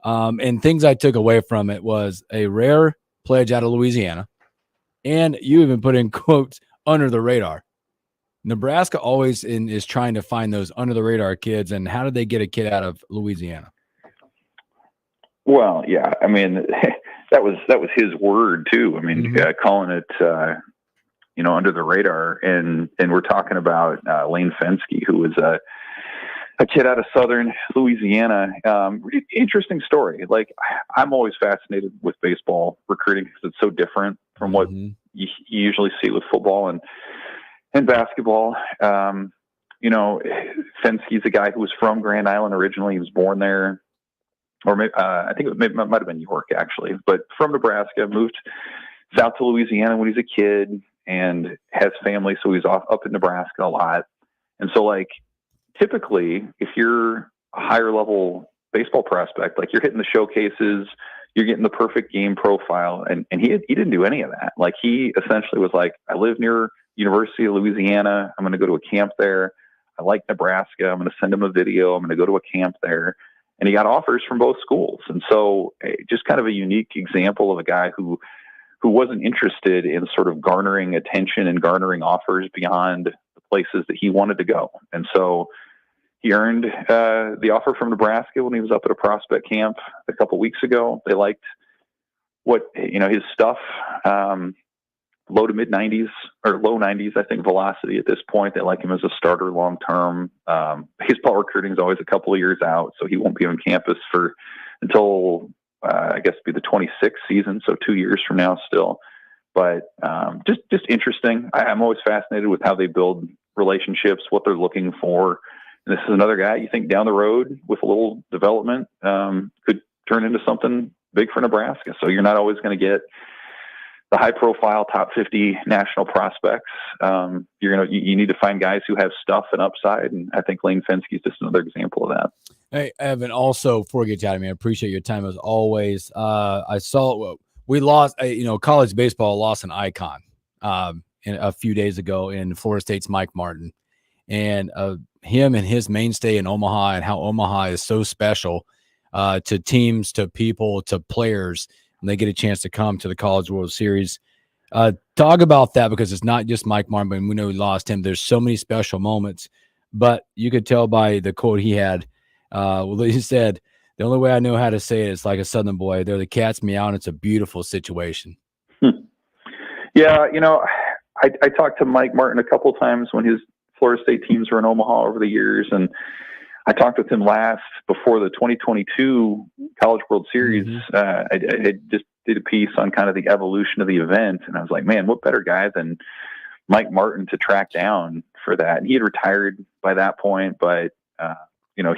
And things I took away from it was a rare pledge out of Louisiana. And you even put in quotes, under the radar. Nebraska always is trying to find those under the radar kids. And how did they get a kid out of Louisiana? Well, yeah, I mean, that was his word too. I mean, calling it, under the radar. And we're talking about Lane Fensky, who was a kid out of Southern Louisiana. Really interesting story. I'm always fascinated with baseball recruiting because it's so different from what you usually see with football and basketball. Fensky's a guy who was from Grand Island originally. He was born there, or maybe, I think it might have been New York actually, but from Nebraska, moved south to Louisiana when he was a kid and has family. So he's up in Nebraska a lot. And so typically, if you're a higher level baseball prospect, you're hitting the showcases, you're getting the perfect game profile, and he didn't do any of that. He essentially was I live near University of Louisiana. I'm going to go to a camp there. I like Nebraska. I'm going to send him a video. I'm going to go to a camp there. And he got offers from both schools. And so just kind of a unique example of a guy who wasn't interested in sort of garnering attention and garnering offers beyond the places that he wanted to go. And so he earned the offer from Nebraska when he was up at a prospect camp a couple weeks ago. They liked his stuff, low to mid 90s or low 90s, I think, velocity at this point. They like him as a starter long term. Baseball recruiting is always a couple of years out, so he won't be on campus until I guess be the 26th season, so 2 years from now still. But just interesting. I'm always fascinated with how they build relationships, what they're looking for. And this is another guy you think down the road with a little development could turn into something big for Nebraska. So you're not always going to get the high profile top 50 national prospects. You need to find guys who have stuff and upside. And I think Lane Fensky is just another example of that. Hey, Evan, also before we get out of me, I appreciate your time as always. I saw we lost, college baseball lost an icon a few days ago in Florida State's Mike Martin. And him and his mainstay in Omaha, and how Omaha is so special to teams, to people, to players, and they get a chance to come to the College World Series. Talk about that, because it's not just Mike Martin, but we know we lost him. There's so many special moments, but you could tell by the quote he had. He said, "The only way I know how to say it is like a Southern boy. They're the cats meow, and it's a beautiful situation." Yeah, I talked to Mike Martin a couple of times when his Florida State teams were in Omaha over the years. And I talked with him last before the 2022 College World Series. I just did a piece on kind of the evolution of the event. And I was like, man, what better guy than Mike Martin to track down for that? And he had retired by that point, but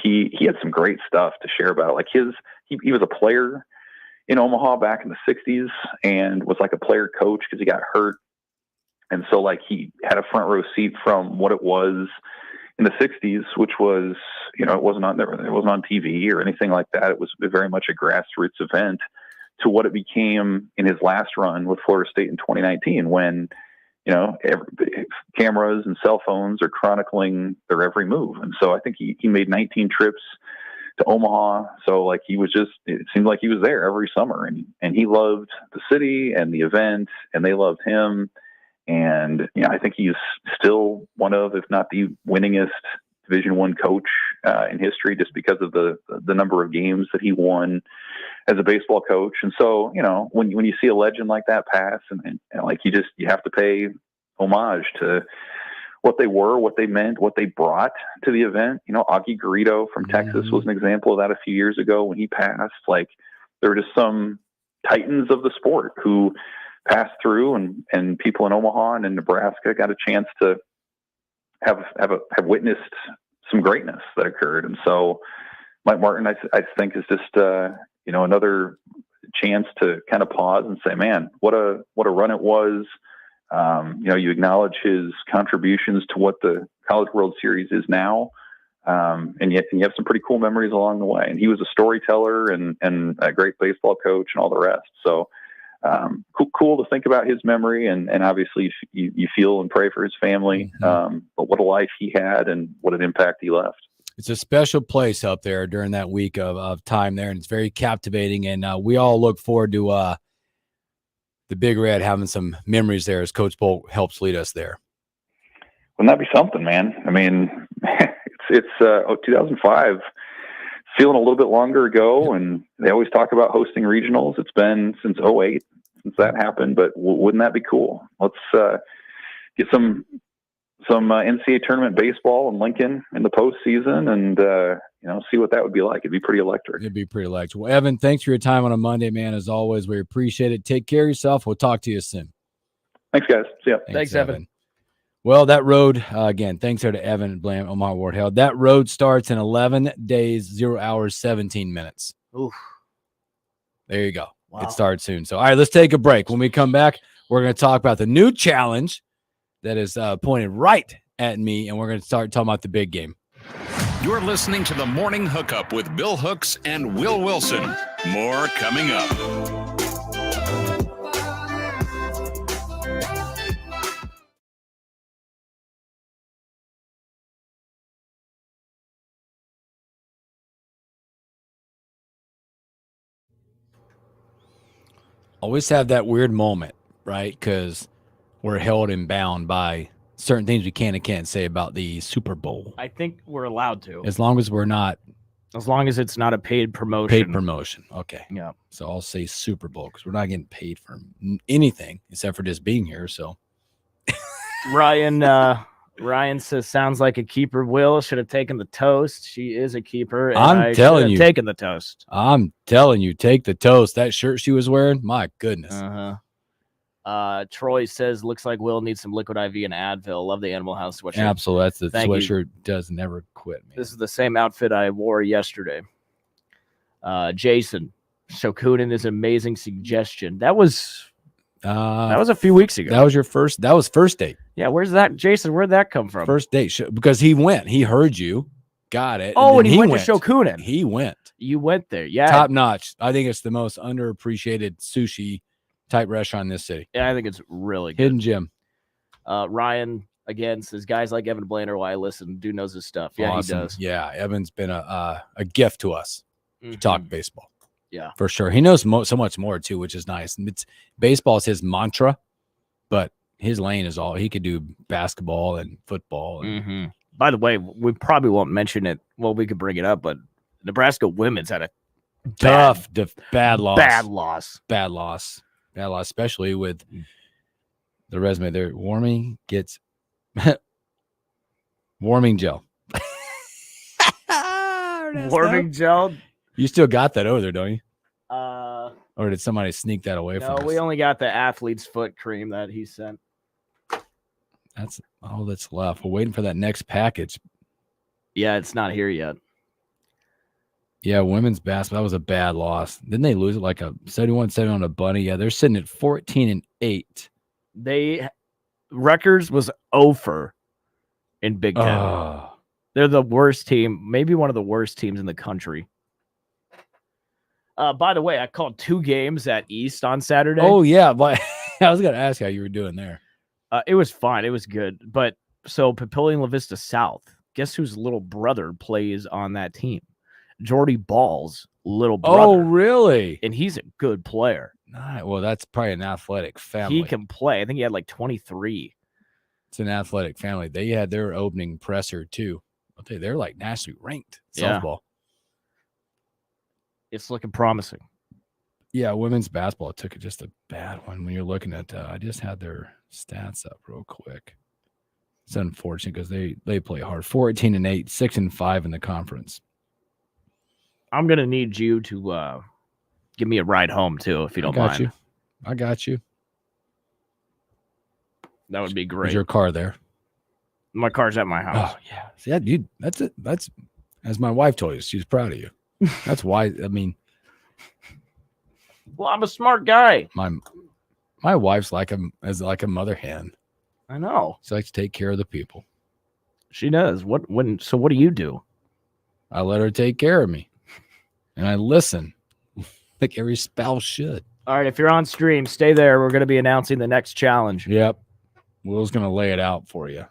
he had some great stuff to share about. Like he was a player in Omaha back in the 60s and was like a player coach because he got hurt. And so like he had a front row seat from what it was in the 60s, which was, it wasn't on TV or anything like that. It was very much a grassroots event, to what it became in his last run with Florida State in 2019, when cameras and cell phones are chronicling their every move. And so I think he made 19 trips to Omaha. So like it seemed like he was there every summer, and he loved the city and the event, and they loved him. And I think he's still one of, if not the winningest Division I coach in history, just because of the number of games that he won as a baseball coach. And so, when you see a legend like that pass, and like you have to pay homage to what they were, what they meant, what they brought to the event. Augie Garrido from Texas was an example of that a few years ago when he passed. Like, there were just some titans of the sport who passed through, and people in Omaha and in Nebraska got a chance to have witnessed some greatness that occurred. And so Mike Martin, I think, is just another chance to kind of pause and say, man, what a run it was. You acknowledge his contributions to what the College World Series is now. And yet you have some pretty cool memories along the way. And he was a storyteller and a great baseball coach and all the rest. So cool to think about his memory, and obviously you feel and pray for his family. But what a life he had, and what an impact he left. It's a special place up there during that week of time there, and it's very captivating. And we all look forward to the Big Red having some memories there as Coach Bolt helps lead us there. Wouldn't that be something, man? I mean, it's 2005. Feeling a little bit longer ago, and they always talk about hosting regionals. It's been since 2008 since that happened, but wouldn't that be cool? Let's get some NCAA tournament baseball in Lincoln in the postseason, and see what that would be like. It'd be pretty electric. It'd be pretty electric. Well, Evan, thanks for your time on a Monday, man. As always, we appreciate it. Take care of yourself. We'll talk to you soon. Thanks, guys. See ya. Thanks, Evan. Well, that road, again, thanks there to Evan and Blam, Omaha Ward Herald. That road starts in 11 days, 0 hours, 17 minutes. Oof. There you go. Wow. It starts soon. So, all right, let's take a break. When we come back, we're going to talk about the new challenge that is pointed right at me, and we're going to start talking about the big game. You're listening to the Morning Hookup with Bill Hooks and Will Wilson. More coming up. Always have that weird moment, right? Because we're held and bound by certain things we can and can't say about the Super Bowl. I think we're allowed to. As long as we're not. As long as it's not a paid promotion. Paid promotion. Okay. Yeah. So I'll say Super Bowl because we're not getting paid for anything except for just being here. So Ryan says, sounds like a keeper. Will should have taken the toast. She is a keeper. And I'm telling you, taken the toast. I'm telling you, take the toast. That shirt she was wearing, my goodness. Troy says, looks like Will needs some liquid IV and Advil. Love the Animal House sweatshirt. Absolutely. That's the sweatshirt does never quit, man. This is the same outfit I wore yesterday. Jason, Shokunin is an amazing suggestion. That was a few weeks ago. That was first date. Yeah, where's that, Jason? Where'd that come from? First date, because he heard you, got it. Oh, and he went to Shokunin. He went. You went there, yeah. Top notch. I think it's the most underappreciated sushi type restaurant in this city. Yeah, I think it's really good. Hidden gem. Ryan again says, guys like Evan Blainer, why I listen, dude knows his stuff. Yeah, awesome. He does. Yeah, Evan's been a gift to us to talk baseball. Yeah, for sure. He knows so much more too, which is nice. Baseball is his mantra, but his lane is all he could do: basketball and football. By the way, we probably won't mention it. Well, we could bring it up, but Nebraska women's had a bad loss, especially with the resume there. Warming gets Warming gel. Warming gel. You still got that over there, don't you? No, Or did somebody sneak that away from us? we only got the athlete's foot cream that he sent. That's all that's left. We're waiting for that next package. Yeah, it's not here yet. Yeah, women's basketball, that was a bad loss. Didn't they lose it like a 71-7 on a bunny? Yeah, they're sitting at 14-8. They Rutgers was 0 in Big Ten. Oh, They're the worst team, maybe one of the worst teams in the country. By the way, I called 2 games at East on Saturday. oh yeah, but I was gonna ask how you were doing there. It was fine. It was good. But so Papillion La Vista South, guess whose little brother plays on that team? Jordy Ball's little brother. Oh, really? And he's a good player. Nice. Well, that's probably an athletic family. He can play. I think he had like 23. It's an athletic family. They had their opening presser too. I'll tell you, they're like nationally ranked softball. It's looking promising. Yeah, women's basketball took just a bad one when you're looking at. I just had their stats up real quick. It's unfortunate because they play hard. 14-8, 6-5 in the conference. I'm gonna need you to give me a ride home too, if you don't mind. I got you. That would be great. Is your car there? My car's at my house. Oh yeah, yeah, dude. That's it. That's as my wife told you. She's proud of you. That's why. I mean, Well, I'm a smart guy. my wife's like a mother hen. I know. She likes to take care of the people. She does. What do you do? I let her take care of me, and I listen, like every spouse should. All right, if you're on stream, stay there. We're going to be announcing the next challenge. Yep, Will's gonna lay it out for you.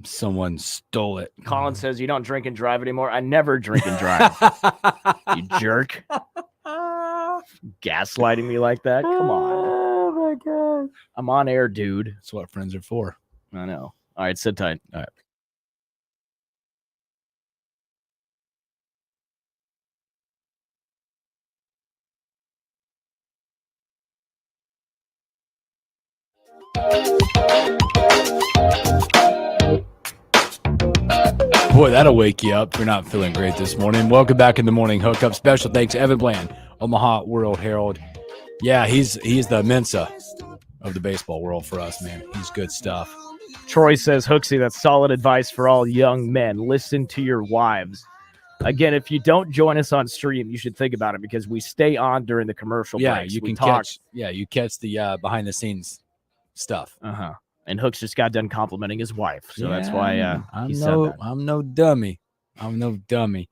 Someone stole it. Colin says you don't drink and drive anymore. I never drink and drive. You jerk. Gaslighting me like that? Come on. Oh my god. I'm on air, dude. That's what friends are for. I know. All right, sit tight. All right. Boy, that'll wake you up if you're not feeling great this morning. Welcome back in the morning hookup. Special thanks to Evan Bland, Omaha World Herald. Yeah, he's the Mensa of the baseball world for us, man. He's good stuff. Troy says, Hooksy, that's solid advice for all young men. Listen to your wives. Again, if you don't join us on stream, you should think about it because we stay on during the commercial breaks. You we can talk. you catch the behind the scenes stuff. Uh-huh. And Hooks just got done complimenting his wife. So that's why he said that. I'm no dummy. I'm no dummy.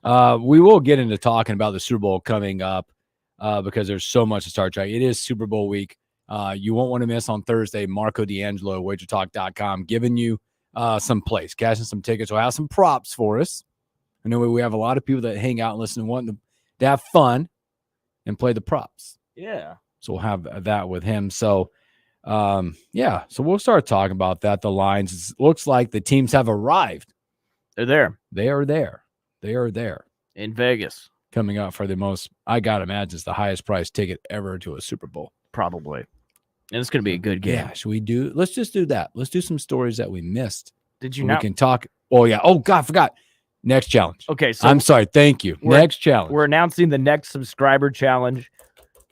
We will get into talking about the Super Bowl coming up because there's so much to start trying. It is Super Bowl week. You won't want to miss on Thursday, Marco D'Angelo, wagertalk.com, giving you some plays, cashing some tickets. We'll have some props for us. I know we have a lot of people that hang out and listen and want to have fun and play the props. Yeah. So we'll have that with him. So, so we'll start talking about that. The lines, it looks like the teams have arrived. They're there. They are there. They are there. In Vegas. Coming up for the most, I got to imagine, it's the highest price ticket ever to a Super Bowl. Probably. And it's going to be a good game. Yeah, should we do, let's just do that. Let's do some stories that we missed. Did you We not? can talk. Oh, yeah. Oh, God, I forgot. Next challenge. Okay, so I'm sorry. Thank you. Next challenge. We're announcing the next subscriber challenge.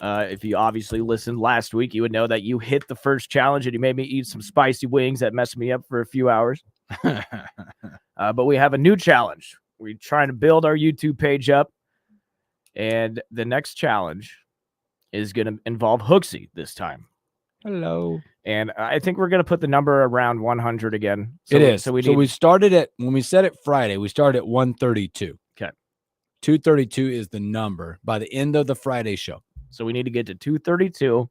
If you obviously listened last week, you would know that you hit the first challenge and you made me eat some spicy wings that messed me up for a few hours. But we have a new challenge. We're trying to build our YouTube page up. And the next challenge is going to involve Hooksy this time. Hello. And I think we're going to put the number around 100 again. It is. So we started at, when we said it Friday, we started at 132. Okay. 232 is the number by the end of the Friday show. So we need to get to 232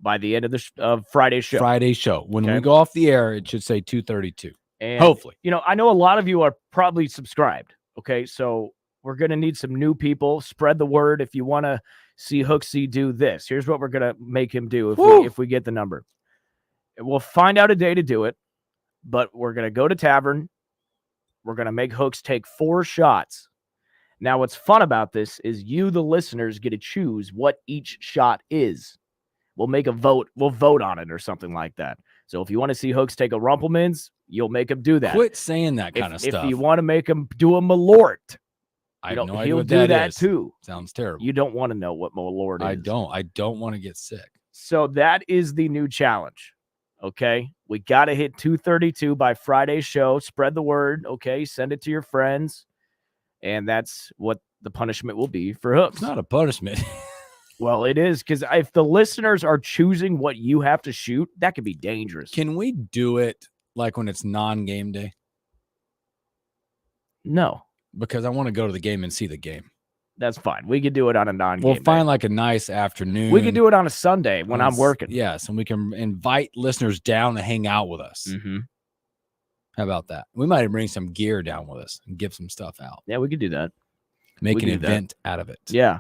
by the end of the Friday show. Friday show. When Okay. we go off the air, it should say 232. And, Hopefully. You know, I know a lot of you are probably subscribed. Okay. So we're going to need some new people. Spread the word if you want to see Hooksy do this. Here's what we're going to make him do if we get the number. We'll find out a day to do it, but we're going to go to Tavern. We're going to make Hooks take 4 shots. Now, what's fun about this is you, the listeners, get to choose what each shot is. We'll make a vote. We'll vote on it or something like that. So if you want to see Hooks take a Rumpelmans, you'll make him do that. Quit saying that kind of stuff. If you want to make him do a Malort, I have no idea he'll what do that is. too. Sounds terrible. You don't want to know what Malort is. I don't want to get sick. So that is the new challenge. Okay. We got to hit 232 by Friday's show. Spread the word. Okay. Send it to your friends. And that's what the punishment will be for Hooks. It's not a punishment. Well, it is, because if the listeners are choosing what you have to shoot, that could be dangerous. Can we do it like when it's non-game day? No. Because I want to go to the game and see the game. That's fine. We could do it on a non-game We'll find day. like a nice afternoon. We could do it on a Sunday when I'm working. Yes, and we can invite listeners down to hang out with us. Mm-hmm. How about that? We might bring some gear down with us and give some stuff out. Yeah, we could do that. Make an event out of it. Yeah.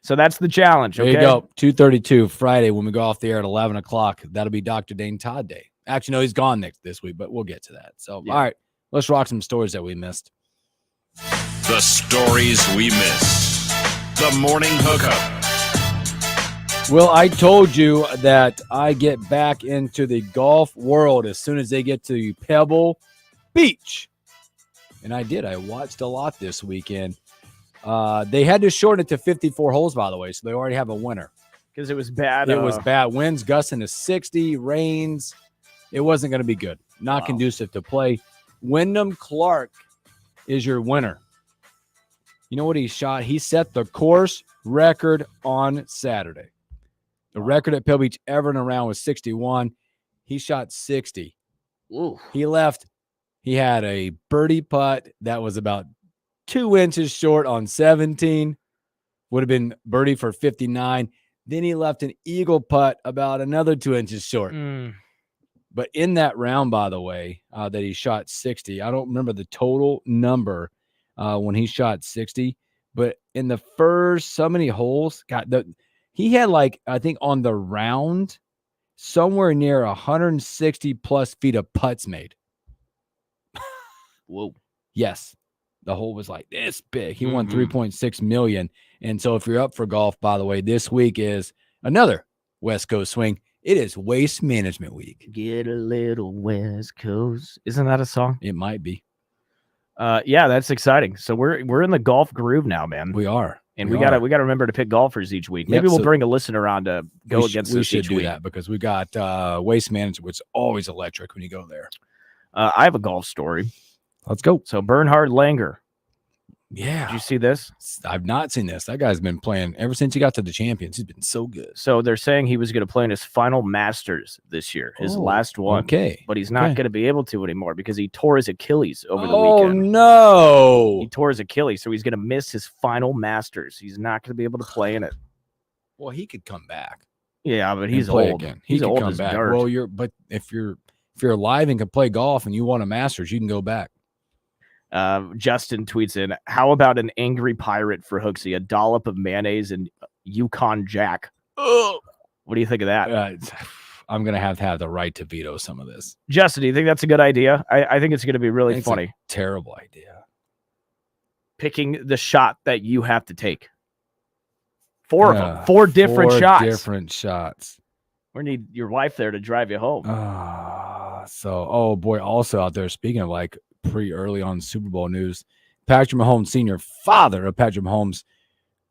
So that's the challenge. There okay? you go. 2:32 Friday when we go off the air at 11 o'clock. That'll be Dr. Dane Todd Day. Actually, no, he's gone this week, but we'll get to that. So, Yeah. All right, let's rock some stories that we missed. The stories we missed. The Morning Hookup. Well, I told you that I get back into the golf world as soon as they get to Pebble Beach. And I did. I watched a lot this weekend. They had to shorten it to 54 holes, by the way, so they already have a winner. Because it was bad. It was bad. Winds gusting to 60, rains. It wasn't going to be good. Not conducive to play. Wyndham Clark is your winner. You know what he shot? He set the course record on Saturday. The record at Pebble Beach ever in a round was 61. He shot 60. Ooh. He left. He had a birdie putt that was about 2 inches short on 17. Would have been birdie for 59. Then he left an eagle putt about another 2 inches short. But in that round, by the way, that he shot 60, I don't remember the total number when he shot 60. But in the first so many holes, he had I think on the round, somewhere near 160 plus feet of putts made. Whoa. Yes. The hole was like this big. He won $3.6 million. And so if you're up for golf, by the way, this week is another West Coast swing. It is Waste Management Week. Get a little West Coast. Isn't that a song? It might be. Yeah, that's exciting. So we're in the golf groove now, man. We are. And we gotta remember to pick golfers each week. Maybe we'll bring a listener on to go against us each week. We should do that because we got Waste Management, which is always electric when you go there. I have a golf story. Let's go. So Bernhard Langer. Yeah. Did you see this? I've not seen this. That guy's been playing ever since he got to the Champions. He's been so good. So they're saying he was going to play in his final Masters this year, his last one. Okay. But he's not going to be able to anymore because he tore his Achilles over the weekend. Oh, no. He tore his Achilles, so he's going to miss his final Masters. He's not going to be able to play in it. Well, he could come back. Yeah, but he's play old. Again. He's could old come as back. dirt. Well, if you're alive and can play golf and you want a Masters, you can go back. Justin tweets in, how about an angry pirate for Hooksy? A dollop of mayonnaise and Yukon Jack. Ugh. What do you think of that? I'm going to have the right to veto some of this. Justin, do you think that's a good idea? I think it's going to be really funny. A terrible idea. Picking the shot that you have to take. Four of them. Four different shots. We need your wife there to drive you home. Oh boy, also out there, speaking of pretty early on Super Bowl news, Patrick Mahomes Sr., father of Patrick Mahomes.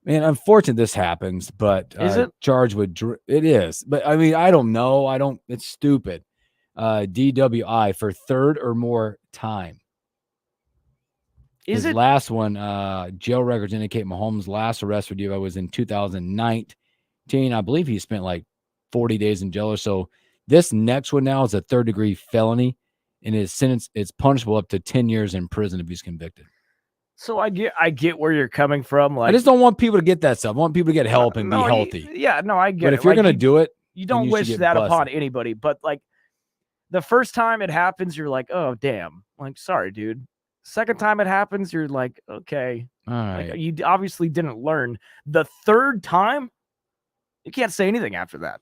Man, unfortunate this happens, but is it charged with it is. But I mean, I don't know. It's stupid. DWI for third or more time. His last one, jail records indicate Mahomes' last arrest for DWI was in 2019. I believe he spent 40 days in jail or so. This next one now is a third-degree felony, and his sentence is punishable up to 10 years in prison if he's convicted. So I get where you're coming from. I just don't want people to get that stuff. I want people to get help and be healthy. I get it. But if you're going to do it, you don't wish that upon anybody. But the first time it happens, you're like, oh, damn. Sorry, dude. Second time it happens, you're like, okay. All right. You obviously didn't learn. The third time, you can't say anything after that.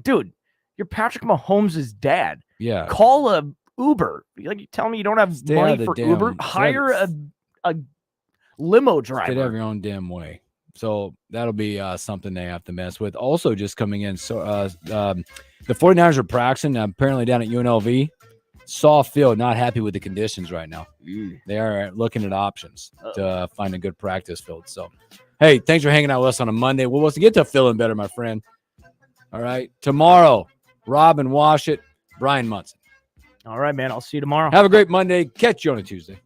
Dude, you're Patrick Mahomes' dad. Yeah. Call a Uber. You tell me you don't have money for Uber? Hire a limo driver. Get out of your own damn way. So that'll be something they have to mess with. Also, just coming in, so the 49ers are practicing apparently down at UNLV. Soft field, not happy with the conditions right now. They are looking at options to find a good practice field. So, hey, thanks for hanging out with us on a Monday. We'll get to feeling better, my friend. All right. Tomorrow, Robin Washit, Brian Munson. All right, man. I'll see you tomorrow. Have a great Monday. Catch you on a Tuesday.